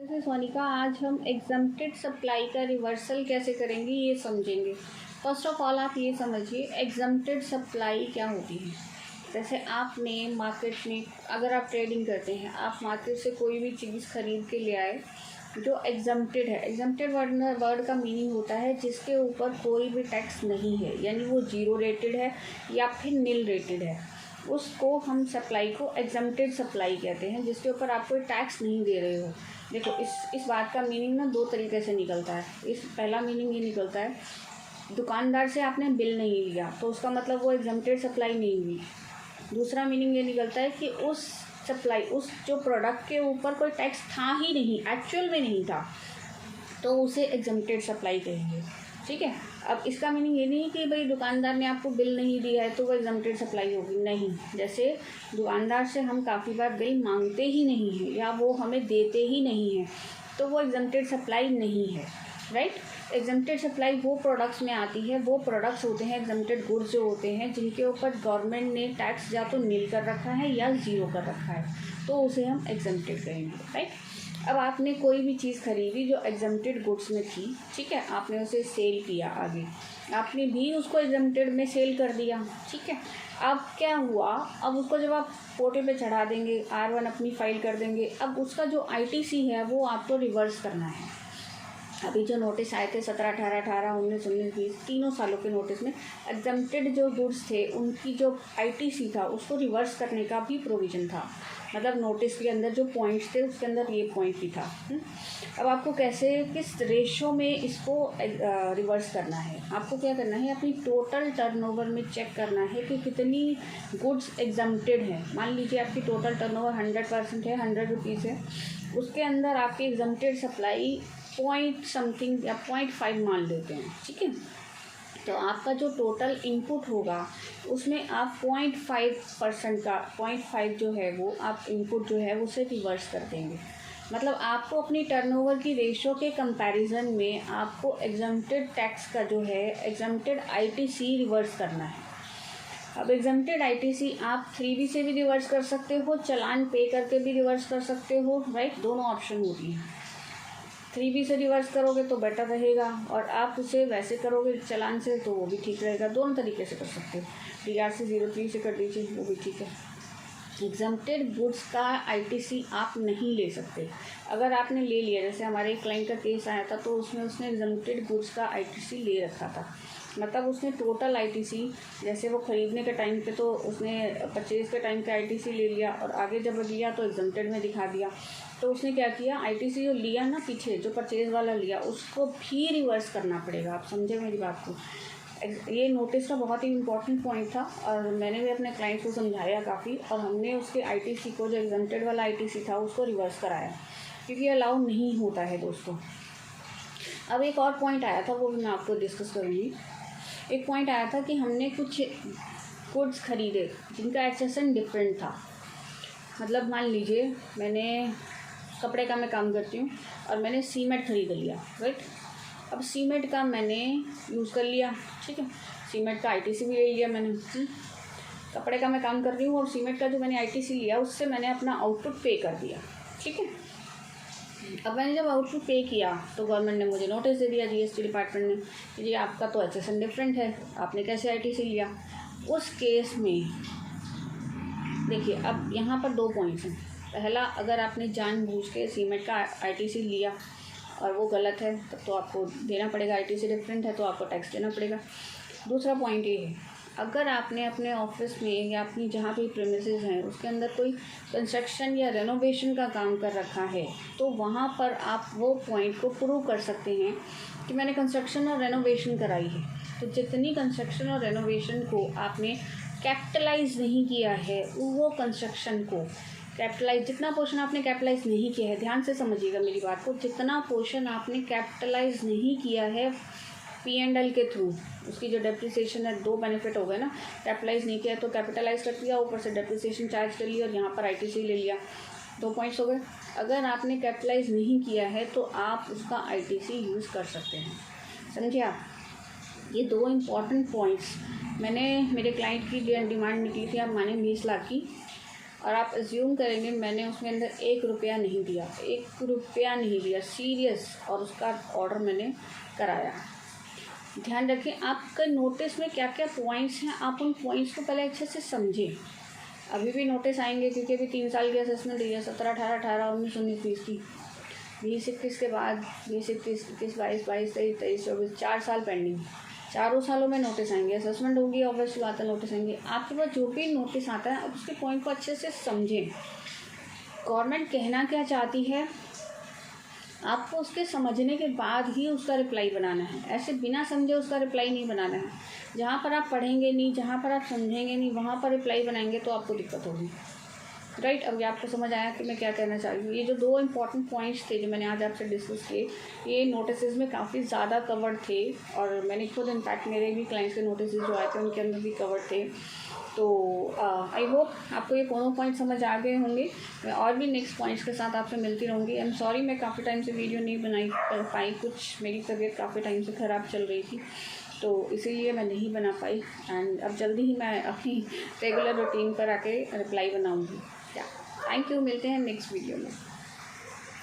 जैसे सोनिका, आज हम एग्जम्प्टेड सप्लाई का रिवर्सल कैसे करेंगे ये समझेंगे। फर्स्ट ऑफ ऑल आप ये समझिए एग्जम्प्टेड सप्लाई क्या होती है। जैसे आपने मार्केट में, अगर आप ट्रेडिंग करते हैं, आप मार्केट से कोई भी चीज़ खरीद के ले आए जो एग्जम्प्टेड है। एग्जम्प्टेड वर्ड का मीनिंग होता है जिसके ऊपर कोई भी टैक्स नहीं है, यानी वो जीरो रेटेड है या फिर नील रेटेड है, उसको हम सप्लाई को एग्जम्प्टेड सप्लाई कहते हैं, जिसके ऊपर आप कोई टैक्स नहीं दे रहे हो। देखो इस बात का मीनिंग ना दो तरीके से निकलता है। इस पहला मीनिंग ये निकलता है, दुकानदार से आपने बिल नहीं लिया तो उसका मतलब वो एग्जम्प्टेड सप्लाई नहीं हुई। दूसरा मीनिंग ये निकलता है कि उस सप्लाई, उस जो प्रोडक्ट के ऊपर कोई टैक्स था ही नहीं, एक्चुअल में नहीं था, तो उसे एग्जम्प्टेड सप्लाई कहेंगे। ठीक है। अब इसका मीनिंग ये नहीं कि भाई दुकानदार ने आपको बिल नहीं दिया है तो वो एग्जम्प्टेड सप्लाई होगी, नहीं। जैसे दुकानदार से हम काफ़ी बार बिल मांगते ही नहीं हैं या वो हमें देते ही नहीं हैं, तो वो एग्जम्प्टेड सप्लाई नहीं है, राइट। एग्जम्प्टेड सप्लाई वो प्रोडक्ट्स में आती है, वो प्रोडक्ट्स होते हैं, एग्जम्प्टेड गुड्स जो होते हैं जिनके ऊपर गवर्नमेंट ने टैक्स या तो नील कर रखा है या ज़ीरो कर रखा है, तो उसे हम एग्जम्प्टेड कहेंगे, राइट। अब आपने कोई भी चीज़ खरीदी जो एग्जम्प्टेड गुड्स में थी, ठीक है, आपने उसे सेल किया, आगे आपने भी उसको एग्जम्प्टेड में सेल कर दिया, ठीक है। अब क्या हुआ, अब उसको जब आप पोर्टल पे चढ़ा देंगे, R1 अपनी फाइल कर देंगे, अब उसका जो ITC है वो आपको रिवर्स करना है। अभी जो नोटिस आए थे 17, 18, 18, 19, 19, 20 तीनों सालों के नोटिस में एग्जम्प्टेड जो गुड्स थे उनकी जो ITC था उसको रिवर्स करने का भी प्रोविज़न था। मतलब नोटिस के अंदर जो पॉइंट्स थे उसके अंदर ये पॉइंट भी था। अब आपको कैसे, किस रेशो में इसको रिवर्स करना है, आपको क्या करना है, अपनी टोटल टर्नओवर में चेक करना है कि कितनी गुड्स एग्जम्प्टेड है। मान लीजिए आपकी टोटल टर्नओवर 100% है, 100 रुपीज़ है, उसके अंदर आपकी एग्जम्प्टेड सप्लाई पॉइंट समथिंग या 0.5 मान लेते हैं, ठीक है। तो आपका जो टोटल इनपुट होगा उसमें आप 0.5% का 0.5 जो है वो आप इनपुट जो है उसे रिवर्स कर देंगे। मतलब आपको अपनी टर्नओवर की रेशो के कंपैरिजन में आपको एग्जम्प्टेड टैक्स का जो है एग्जम्प्टेड ITC रिवर्स करना है। अब एग्जम्प्टेड ITC आप 3B से भी रिवर्स कर सकते हो, चालान पे करके भी रिवर्स कर सकते हो, राइट। दोनों ऑप्शन होती हैं। 3B से रिवर्स करोगे तो बेटर रहेगा, और आप उसे वैसे करोगे चालान से तो वो भी ठीक रहेगा। दोनों तरीके से कर सकते हो, DR से 03 से कर दीजिए, वो भी ठीक है। एग्जम्प्टेड गुड्स का ITC आप नहीं ले सकते। अगर आपने ले लिया, जैसे हमारे एक क्लाइंट का केस आया था तो उसमें उसने एग्जम्प्टेड गुड्स का ITC ले रखा था। मतलब उसने टोटल ITC, जैसे वो ख़रीदने के टाइम पे तो उसने परचेज़ के टाइम पे ITC ले लिया और आगे जब लिया तो एग्जम्प्टेड में दिखा दिया। तो उसने क्या किया, ITC जो लिया ना पीछे, जो परचेज़ वाला लिया, उसको भी रिवर्स करना पड़ेगा। आप समझे मेरी बात को। ये नोटिस का बहुत ही इम्पोर्टेंट पॉइंट था और मैंने भी अपने क्लाइंट को समझाया काफ़ी, और हमने उसके ITC को, जो एग्जम्प्टेड वाला ITC था, उसको रिवर्स कराया, क्योंकि अलाउ नहीं होता है दोस्तों। अब एक और पॉइंट आया था, वो भी मैं आपको डिस्कस करूँगी। एक पॉइंट आया था कि हमने कुछ गुड्स खरीदे जिनका एक्सेसन डिफरेंट था। मतलब मान लीजिए मैंने कपड़े का मैं काम करती हूँ और मैंने सीमेंट खरीद लिया, राइट। अब सीमेंट का मैंने यूज़ कर लिया, ठीक है, सीमेंट का ITC भी ले लिया मैंने। कपड़े का मैं काम कर रही हूँ और सीमेंट का जो मैंने ITC लिया उससे मैंने अपना आउटपुट पे कर दिया, ठीक है। अब मैंने जब आउटपुट पे किया तो गवर्नमेंट ने मुझे नोटिस दे दिया, GST डिपार्टमेंट ने, कि जी आपका तो एक्सेसन डिफरेंट है, आपने कैसे ITC लिया। उस केस में देखिए, अब यहाँ पर दो पॉइंट्स हैं। पहला, अगर आपने जानबूझ के सीमेंट का ITC लिया और वो गलत है तब तो आपको देना पड़ेगा, ITC डिफरेंट है तो आपको टैक्स देना पड़ेगा। दूसरा पॉइंट ये है, अगर आपने अपने ऑफिस में या अपनी जहाँ भी प्रीमिसेस हैं उसके अंदर कोई कंस्ट्रक्शन या रेनोवेशन का काम कर रखा है तो वहाँ पर आप वो पॉइंट को प्रूव कर सकते हैं कि मैंने कंस्ट्रक्शन और रेनोवेशन कराई है। तो जितनी कंस्ट्रक्शन और रेनोवेशन को आपने कैपिटलाइज नहीं किया है, वो कंस्ट्रक्शन को कैपिटलाइज, जितना पोर्शन आपने कैपिटलाइज नहीं किया है, ध्यान से समझिएगा मेरी बात को, जितना पोर्शन आपने कैपिटलाइज नहीं किया है P&L के थ्रू, उसकी जो डेप्रिसिएशन है, दो बेनिफिट हो गए ना। कैपिटलाइज नहीं किया तो कैपिटलाइज कर दिया, ऊपर से डेप्रिसिएशन चार्ज कर लिया और यहाँ पर ITC ले लिया, 2 पॉइंट्स हो गए। अगर आपने कैपिटलाइज नहीं किया है तो आप उसका ITC यूज़ कर सकते हैं, समझे आप। ये दो इम्पॉर्टेंट पॉइंट्स। मैंने, मेरे क्लाइंट की डिमांड निकली थी, आप माने 20 लाख की, और आप एज्यूम करेंगे मैंने उसमें अंदर 1 रुपया नहीं दिया, 1 रुपया नहीं दिया सीरियस, और उसका ऑर्डर मैंने कराया। ध्यान रखें आपका नोटिस में क्या क्या पॉइंट्स हैं, आप उन पॉइंट्स को पहले अच्छे से समझें। अभी भी नोटिस आएंगे क्योंकि अभी 3 साल की असेसमेंट हुई है, 17, 18, 18, 19, 19, 20 की, 20, 21 के बाद 20, 21, 22, 23, 24, 4 साल पेंडिंग। चारों सालों में नोटिस आएंगे, असेसमेंट होगी, ऑब्वियसली बात है नोटिस आएंगे। आपके पास जो भी नोटिस आता है आप उसके पॉइंट को अच्छे से समझें। गवर्नमेंट कहना क्या चाहती है आपको उसके समझने के बाद ही उसका रिप्लाई बनाना है, ऐसे बिना समझे उसका रिप्लाई नहीं बनाना है। जहाँ पर आप पढ़ेंगे नहीं, जहाँ पर आप समझेंगे नहीं, वहाँ पर रिप्लाई बनाएंगे तो आपको दिक्कत होगी। राइट, अभी आपको समझ आया कि मैं क्या कहना चाह रही हूँ। ये जो 2 इम्पॉर्टेंट पॉइंट्स थे जो मैंने आज आपसे डिस्कस किए, ये नोटिस में काफ़ी ज़्यादा कवर्ड थे, और मैंने खुद इनफैक्ट मेरे भी क्लाइंट्स के नोटिस जो आए थे उनके अंदर भी कवर्ड थे। तो आई होप आपको ये दोनों पॉइंट समझ आ गए होंगे। मैं और भी नेक्स्ट पॉइंट्स के साथ आपसे मिलती रहूँगी। आई एम सॉरी मैं काफ़ी टाइम से वीडियो नहीं बनाई कर पाई, कुछ मेरी तबीयत काफ़ी टाइम से ख़राब चल रही थी, तो इसीलिए मैं नहीं बना पाई। एंड अब जल्दी ही मैं अपनी रेगुलर रूटीन पर आके रिप्लाई बनाऊँगी। क्या, थैंक यू, मिलते हैं नेक्स्ट वीडियो में।